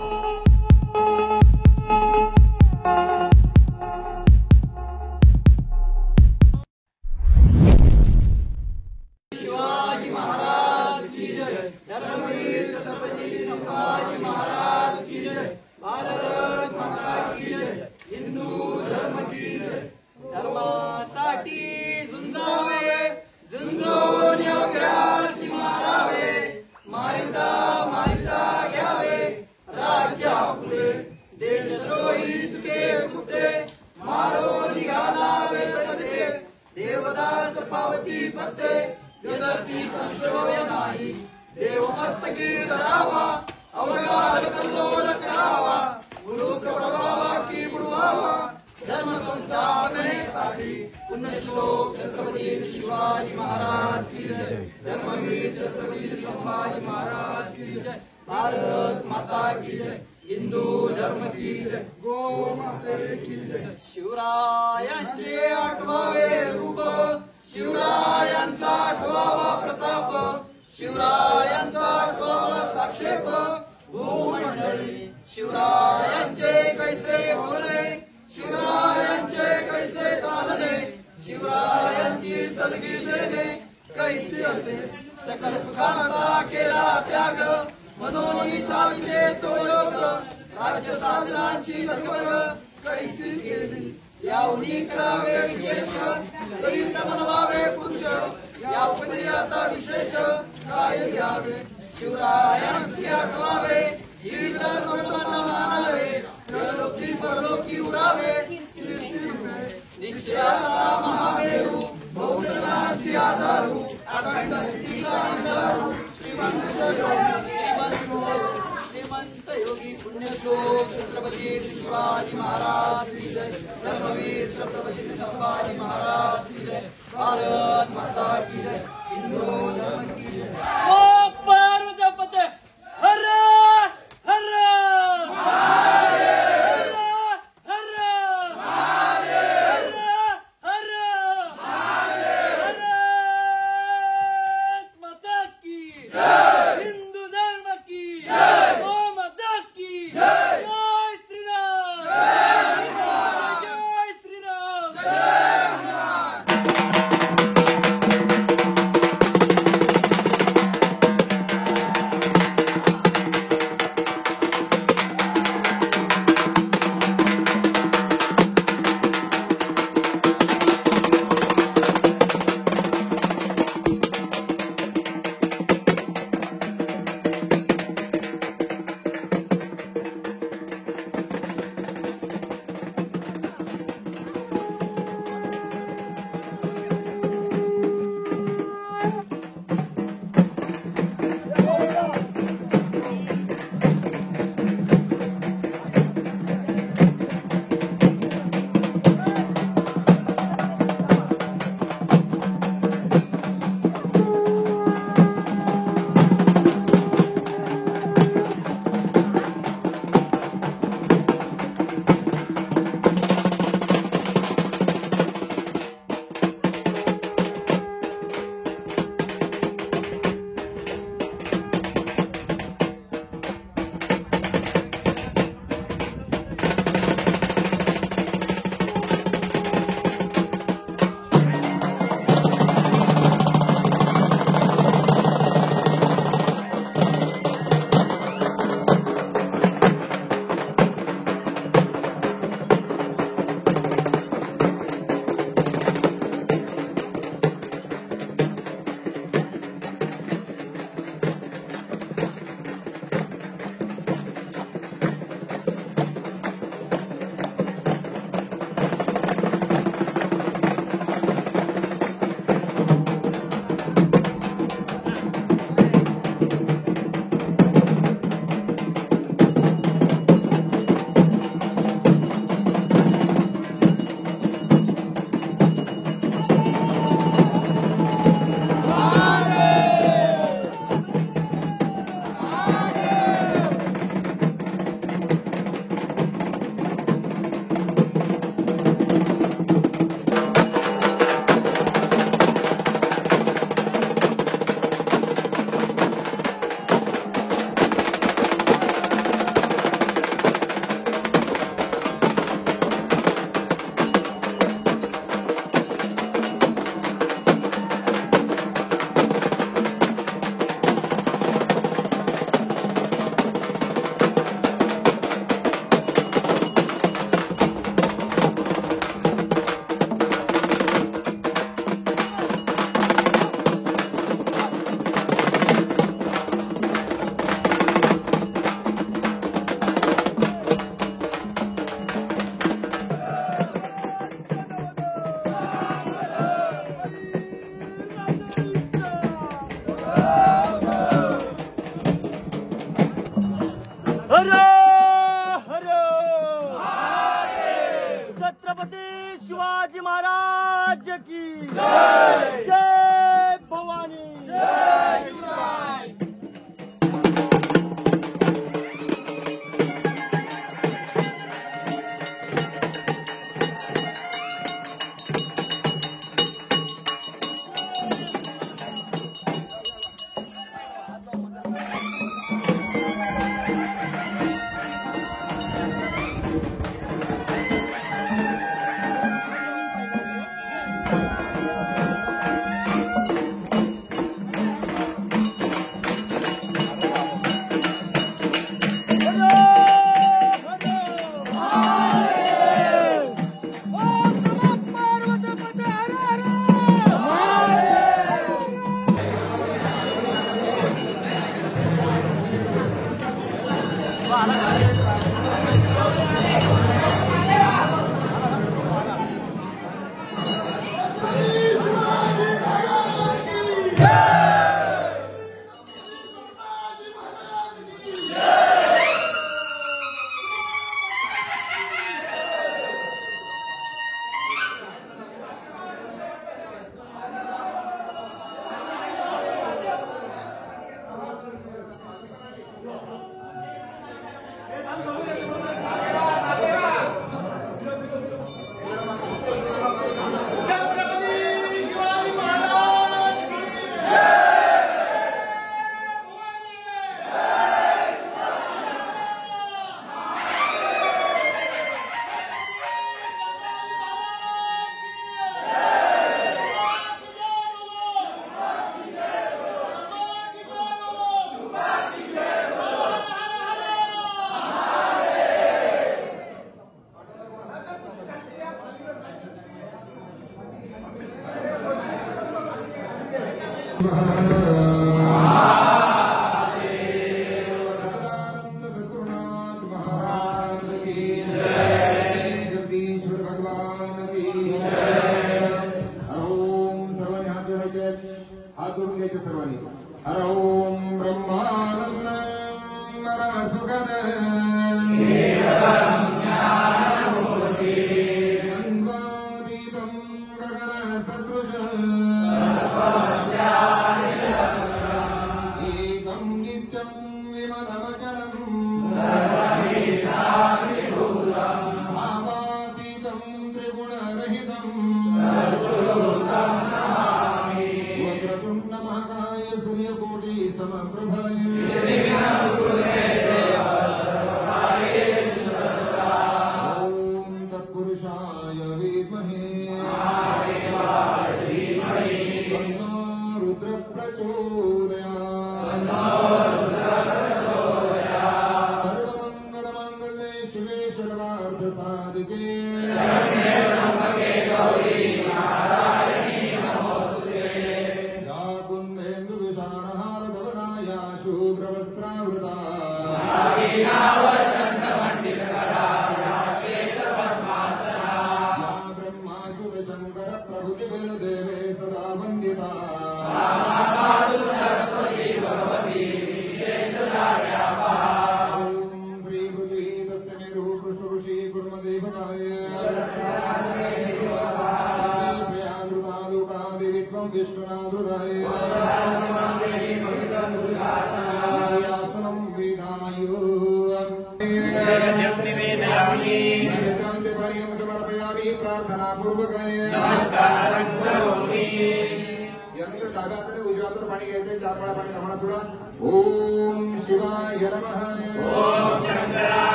शिवाजी महाराज की जय। धर्मवीर छत्रपती शिवाजी महाराज की जय। भारत माता की जय। हिंदू धर्म की जय। धर्मासाठी झुंजावे, झुंजून योग्यासी मारावे, मारिता मारिता घ्यावे राज्य आपले। देशद्रोही तुके कुत्ते मारो निघालावे पदे, देवदास पावती पत्ते यदर्ती संशय नाही। देव मस्तकी धरावा, अवघात कल्लोळ करावा, मुलूक प्रभावा की बुडवावा, धर्म संस्थापनेसाठी पुण्यश्लोक छत्रपती शिवाजी महाराज की जय। धर्मवीर छत्रपती संभाजी महाराज की जय। भारत माता की जय। हिंदू धर्म की जय। गो माते की जय। शिवरायांचे आठवावे रूप, शिवरायांचा आठवावा प्रताप, शिवरायांचा आठवावा साक्षेप भूमंडळी। शिवरायांचे कैसे बोलणे, शिवरायांचे कैसे चालणे, शिवरायांची सलगी देणे कैसे असे। सकल सुखांचा केला त्याग, म्हणून साधले तो योग, राज्य साधनाची लगबग कैसी केली। यावनी करावे विशेष, दैत बनवावे पुरुष, या उपदेयाचा विशेष काय घ्यावे। शिवरायांचे आठवावे, धर्मांना मानावे, परलोकी परलोकी उरावे, निश्चयाचा महामेरू, बहुजनासी आधारू, अखंड स्थितीचा अंधारू, श्रीमंत योगी पुण्यश्लोक छत्रपती शिवाजी महाराज की जय। धर्मवीर छत्रपती शिवाजी महाराज की जय। भारत माता की जय। हिंदू धर्म की जय। हर हर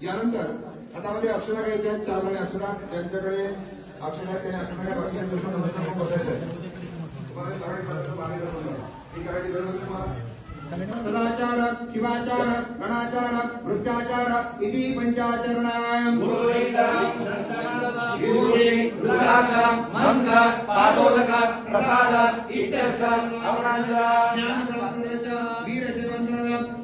यानंतर हातामध्ये अक्षरा घ्यायच्या आहेत, 4 जणी अक्षरा, ज्यांच्याकडे अक्षरा त्या अक्षरा बाकी असेल तर बसायचं. ही करायची गरज नाही तुम्हाला. सदाचार, शिवाचार, गणाचार, वृत्ताचार इति पंचाचरणाय रुद्राक्षं मंत्र पादोदक प्रसाद इत्यर्थं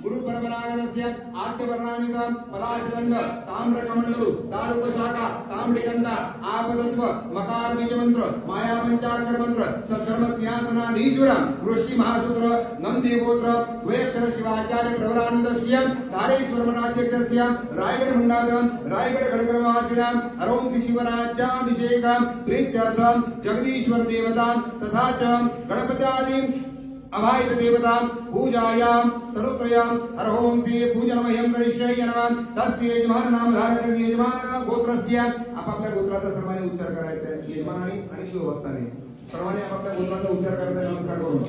गुरु परंपरागतस्य आत्मवर्णानिकं पदाचदंड ताम्रकमंडलु तालुकशाखा ताम्रगंध आपदत्व मकार बीज मंत्र माया पंचाक्षर मंत्र सद्धर्म सिंहासनाधीश्वर वृष्टि महासूत्र नंदी गोत्र द्वयक्षर शिवाचार्य प्रवरानंदस्य धारेश्वर मठाध्यक्षस्य रायगढ़ मुंडागम रायगढ़ खड़गरवासिनां हरों श्री शिवराज्याभिषेकं प्रीत्यर्थं जगदीश्वर देवतां तथा च गणपत्यादि अभायित देवतां पूजायां तरुत्रयां हरओं श्री पूजनमयं करिष्ये नमः. तस्य यजमान नाम धारक यजमान गोत्रस्य आपापल्या गोत्राचा सर्वांनी उच्चार करायचा आहे. यजमानाने आणि शिवभक्तांनी सर्वांनी आपापल्या गोत्राचा उच्चार करायचा. नमस्कार करून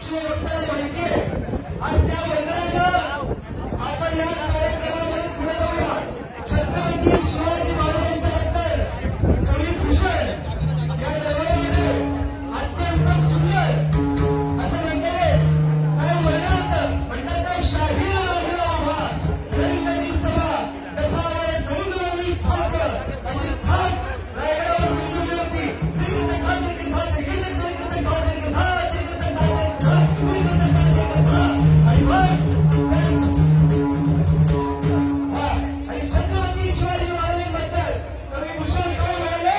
शिवभक्ताला माहिती आहे. आज त्या वंदनानं आपण या कार्यक्रमामध्ये पुढे जाऊया. छत्रपती शिवाजी महाराजांच्या बद्दल कवी भूषण या दरबारामध्ये अत्यंत सुंदर असं म्हणले. काय म्हणतात शाही उभा रंगणी सभा दफावर धुंदवली थाप अशी थाप रायगडावर गुंजवली होती. आणि छत्रपती शिवाजी महाराजांबद्दल कवी भूषण काय म्हणाले.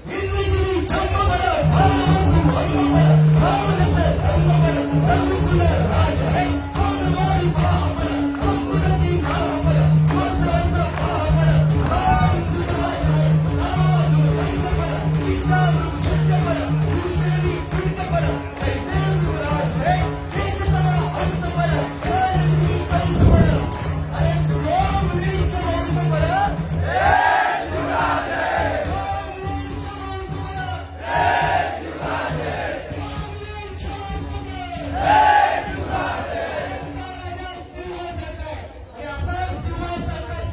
हिंदुजीवी जन्म बळ भावनसु भंग बळ भावनस धर्म बळ रघुकुल राज है कोणवारी भावबळ अंकुरती भावबळ वसवस भावबळ राम गुजराज है राम रंग बळ विक्रम छंद बळ भूषणी कुंड बळ कैसे राज है तेजतमा हंस बळ राजनी कंस बळ अरे दोन वीच हंस बळ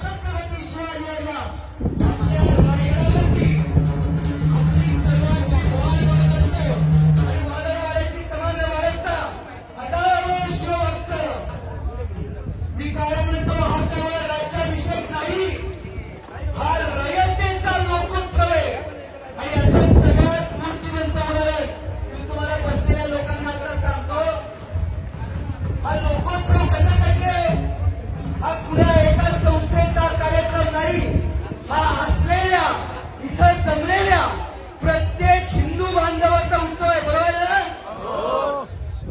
छत्रपती शिवाजी आपल्या रायगडावरती आपली सर्वांची वाट बघत असतो. आणि वादळवाड्याची तमाना बाळगता हजारो शिवभक्त. मी काय म्हणतो, हा केवळ राज्याभिषेक नाही, हा रयतेचा लोकोत्सव आहे. आणि याचा सगळ्यात मूर्तिमंत उदाहरण मी तुम्हाला बसलेल्या लोकांना आता सांगतो. हा लोकोत्सव कशासाठी आहे? हा कुणा एका संस्थेचा कार्यक्रम नाही. हा असलेल्या इथं जमलेल्या प्रत्येक हिंदू बांधवाचा उत्सव आहे. बरोबर आहे ना?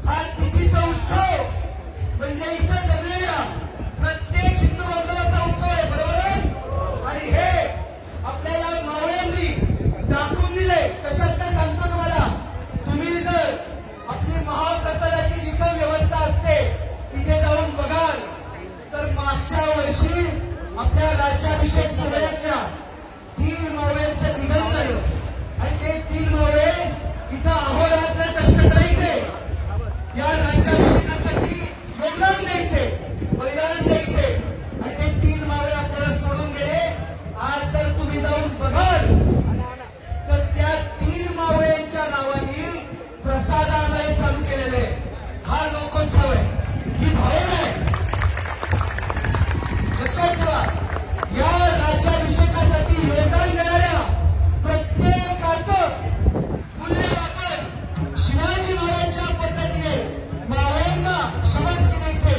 हा तिथीचा उत्सव म्हणजे इथं जमलेल्या प्रत्येक हिंदू बांधवाचा उत्सव आहे. बरोबर आहे? आणि हे आपल्याला मावळ्यांनी दाखवून दिले. कशात ते सांगतो तुम्हाला. तुम्ही जर आपली महाप्रसादाची जिथं व्यवस्था असते तिथे जाऊन बघाल तर मागच्या वर्षी आपल्या राज्याभिषेक सोहळ्यातल्या 3 मावळ्यांचं निधन झालं. आणि ते 3 मावळे इथं अहोरात्र कष्ट करायचे, या राज्याभिषेकासाठी योगदान द्यायचे, बलिदान द्यायचे. आणि ते 3 मावळे आपल्याला सोडून गेले. आज जर तुम्ही जाऊन बघाल तर त्या 3 मावळ्यांच्या नावाने प्रसादालय चालू केलेले आहे. हा लोकोत्सव आहे, ही भावना आहे. लक्षात ठेवा, या राज्याभिषेकासाठी योगदान देणाऱ्या प्रत्येकाचं मूल्यमापन शिवाजी महाराजांच्या पद्धतीने मावळ्यांना शाबासकी द्यायचे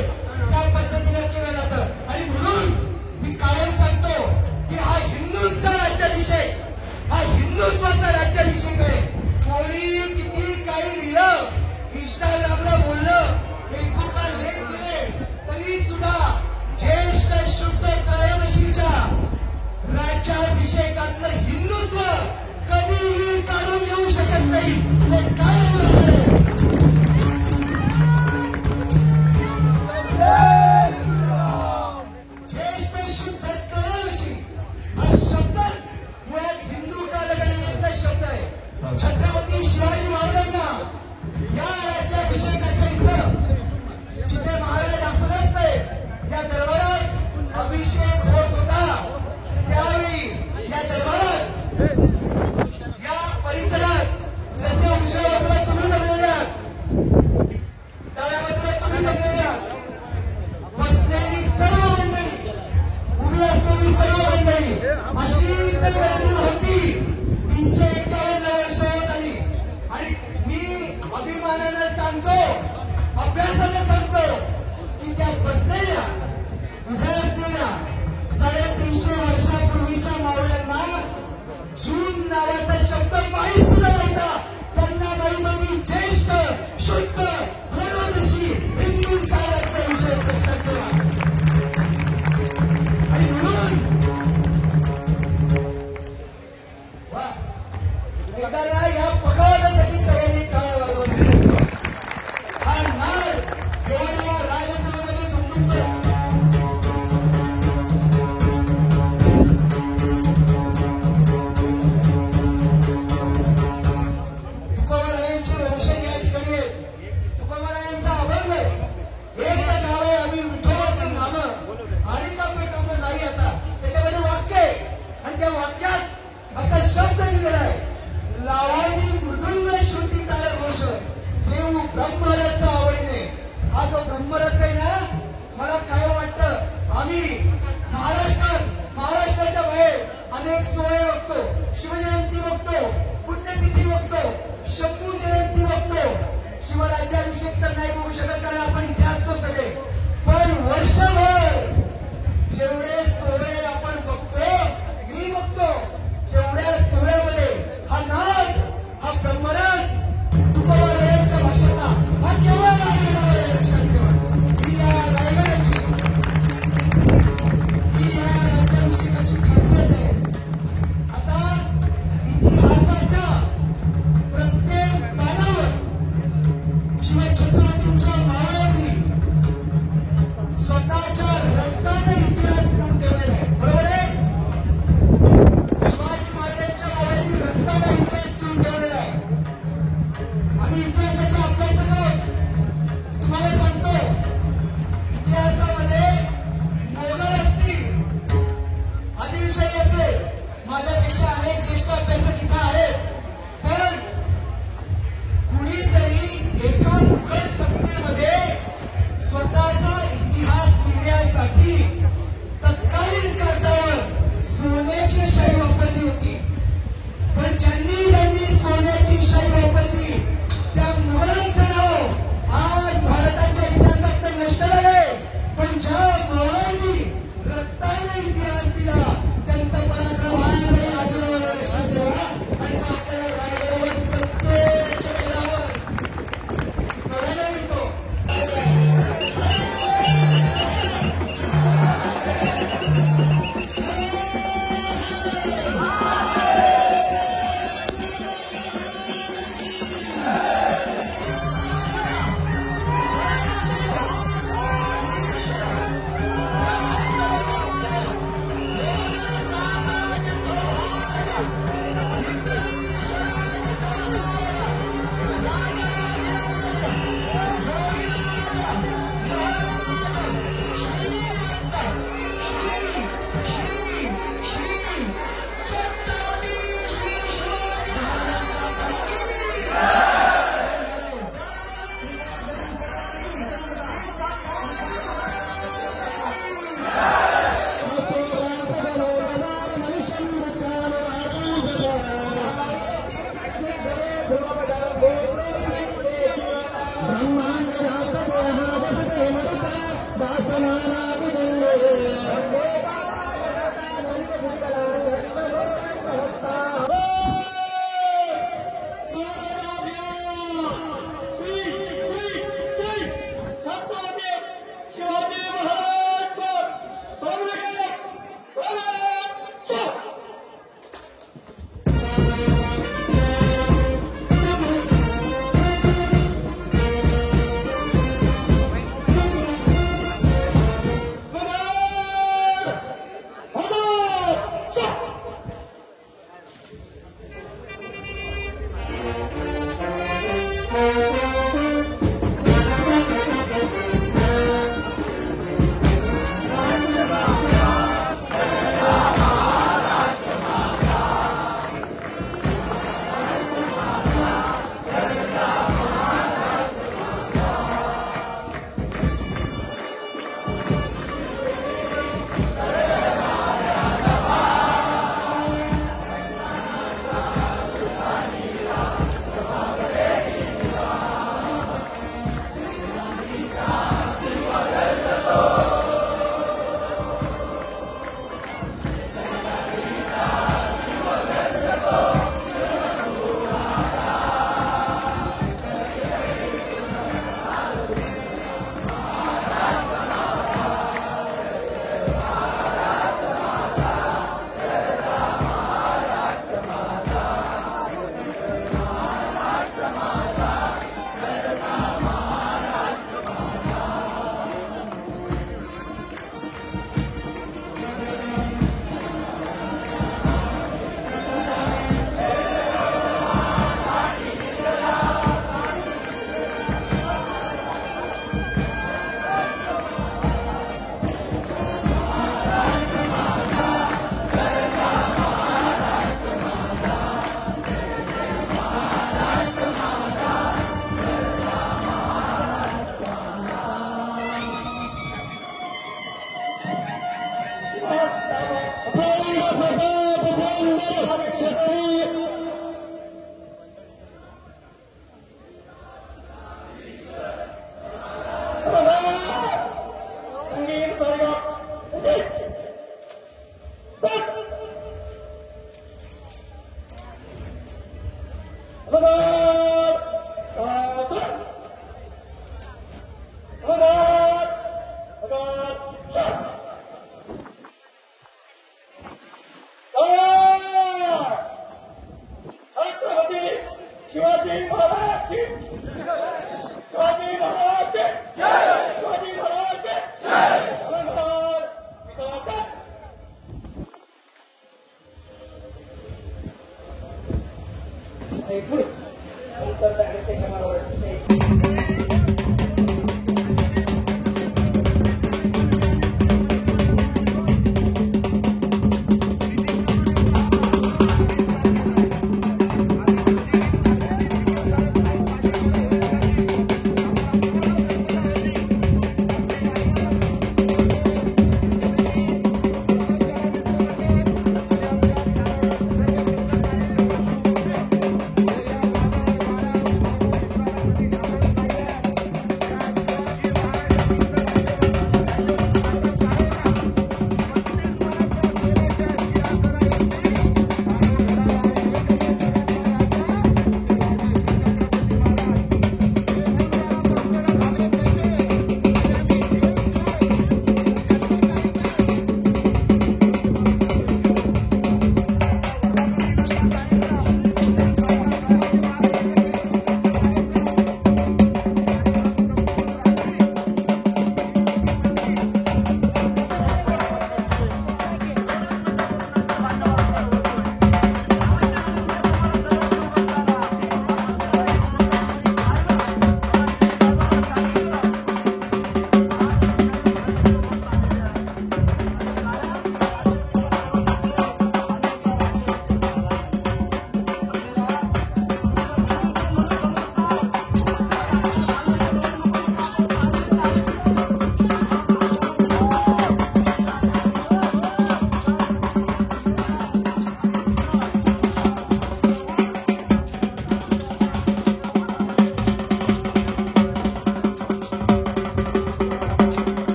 त्या पद्धतीने केलं जातं. आणि म्हणून मी कायम सांगतो की हा हिंदूंचा राज्याभिषेक, हा हिंदुत्वाचा राज्याभिषेक आहे. कोणी किती काही लिहिलं, इंस्टाग्रामला बोललं, फेसबुकला लेख दिले, तरी सुद्धा ज्येष्ठ शुद्ध त्रयोदशीच्या राज्याभिषेकातलं हिंदुत्व कधीही काढून घेऊ शकत नाही. ते काय ज्येष्ठ शुद्ध त्रयोदशी हा शब्दच मुळात हिंदू कालगणनेतला शब्द आहे. छत्रपती शिवाजी महाराजांना या राज्याभिषेकाच्या इथं जिथे महाराज असं नसते, या दरबारात अभिषेक होत होता, त्यावेळी या दरबारात, या परिसरात जसे उजव्या बाजूला तुम्ही वर्षभर जेवढे सोहळे आपण बघतो, मी बघतो, तेवढ्या सोहळ्यामध्ये हा नाद, हा ब्रह्मरस तुकोबारायांच्या भाषेतला हा केवळ रायगडावर आहे. लक्षात ठेवा, ही या रायगडाची, ही या राज्याभिषेकाची खासियत आहे. आता इतिहासाच्या प्रत्येक पानावर शिवाय छत्रपतींच्या मावळ्यांनी स्वतःच्या रक्ताने इतिहास लिहून ठेवलेला आहे. बरोबर आहे? शिवाजी महाराजांच्या मावळ्यांनी रक्ताने इतिहास लिहून ठेवलेला आहे. आम्ही इतिहासाच्या अभ्यासक तुम्हाला सांगतो, इतिहासामध्ये मोगल असतील, आदिलशाही असेल, माझ्यापेक्षा अनेक ज्येष्ठ अभ्यासक इथं आहेत, पण कुणीतरी एका मुघल सत्तेमध्ये स्वतःचा इतिहास लिहिण्यासाठी तत्कालीन काळावर सोन्याची शाई वापरली होती. पण ज्यांनी सोन्याची शाई वापरली त्या मुघलांचं नाव आज भारताच्या इतिहासात तर नष्ट झालंय, पण ज्या मुघलांनी रक्ताने इतिहास दिला त्यांचा पराक्रम आजही आशीर्वाद लक्षात ठेवा. आणि तो आपल्याला रायगडावर प्रत्येक केंद्रावर बघायला मिळतो.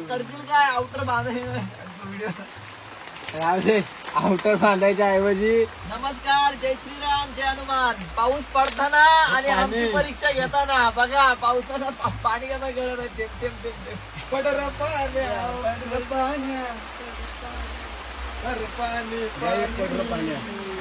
करशील काय आउटर आउटर बांधायच्या ऐवजी नमस्कार, जय श्रीराम, जय हनुमान. पाऊस पडताना आणि आमची परीक्षा घेताना बघा पावसाला पाणी कसं गळत आहे. थेंब थेंब थेंब थेंब. पडर पाण्या, पडर पाण्या, पाणी